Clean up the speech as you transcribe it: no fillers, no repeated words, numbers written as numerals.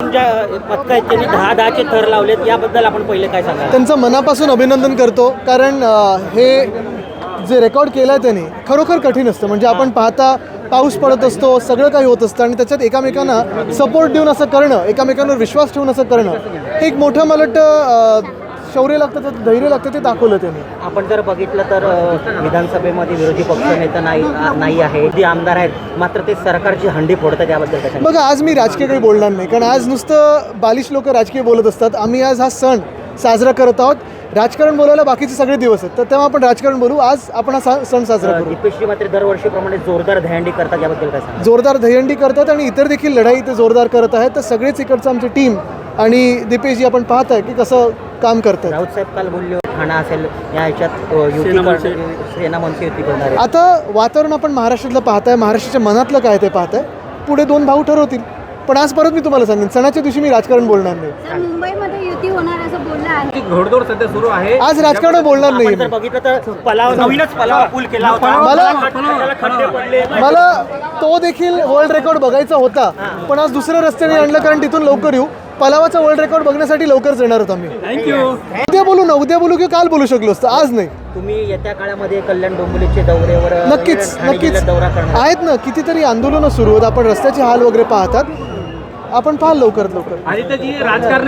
पक्का आहेत त्यांनी 10-10चे थर लावलेत, याबद्दल आपण पहिले काय सांगा? त्यांचं मनापासून अभिनंदन करतो, कारण हे जे रेकॉर्ड केलं आहे त्यांनी खरोखर कठीण असतं. म्हणजे आपण पाहता पाऊस पडत असतो, सगळं काही होत असतं आणि त्याच्यात एकामेकांना सपोर्ट देऊन असं करणं, एकामेकांवर विश्वास ठेवून असं करणं, हे एक मोठं मला वाटतं शौर्य लागतं, त्याचं धैर्य लागतं, ते दाखवलं त्यांनी. आपण जर बघितलं तर विधानसभेमध्ये विरोधी पक्षनेता नाही आहे, जे आमदार आहेत मात्र ते सरकारची हंडी फोडतात, याबद्दल काय सांगा? बघा, आज मी राजकीय काही बोलणार नाही, कारण आज नुसतं बालिश लोक राजकीय बोलत असतात. आम्ही आज हा सण साजरा करत आहोत. राजकारण बोलायला बाकीचे सगळे दिवस आहेत, तर तेव्हा आपण राजकारण बोलू. आज आपण हा सण साजरा करू. दीपेशजी मात्र दरवर्षीप्रमाणे जोरदार दहीहंडी करतात, याबद्दल काय सांगा? जोरदार दहीहंडी करतात आणि इतर देखील लढाई ते जोरदार करत आहेत. तर सगळेच इकडचं आमची टीम आणि दीपेशजी आपण पाहत आहे की कसं काम करतात. राऊत साहेब काल बोलले ठाणा असेल या ह्याच्यात सेना मनसे युती करणार आहे. आता वातावरण आपण महाराष्ट्रातलं पाहताय, महाराष्ट्राच्या मनातलं काय ते पाहताय. पुढे 2 भाऊ ठरवतील. पण आज परत मी तुम्हाला सांगेन, सणाच्या दिवशी मी राजकारण बोलणार नाही. मुंबईमध्ये युती होणार असं बोललं आहे. घोडदौड सध्या सुरू आहे. आज राजकारण बोलणार नाही. जर बघितलं तर नवीनच पलाव पूल केला होता, खड्डे पडले. मला तो देखील वर्ल्ड रेकॉर्ड बघायचा होता, पण आज दुसऱ्या रस्त्याने आणलं, कारण तिथून लवकर येऊ. पलावाचा वर्ल्ड रेकॉर्ड बघण्यासाठी लवकरच येणार होतो आम्ही. थँक्यू. उद्या बोलू ना, उद्या बोलू किंवा काल बोलू शकलो असतं, आज नाही. तुम्ही येत्या काळामध्ये कल्याण डोंबिवलीचे दौऱ्यावर नक्कीच ठाणे नक्कीच जिल्ह्यात दौरा करणार आहेत ना. कितीतरी आंदोलनं सुरू आहेत, आपण रस्त्याचे हाल वगैरे पाहतात. आपण पाहाल लवकरात लवकर. आदित्यजी, राजकारण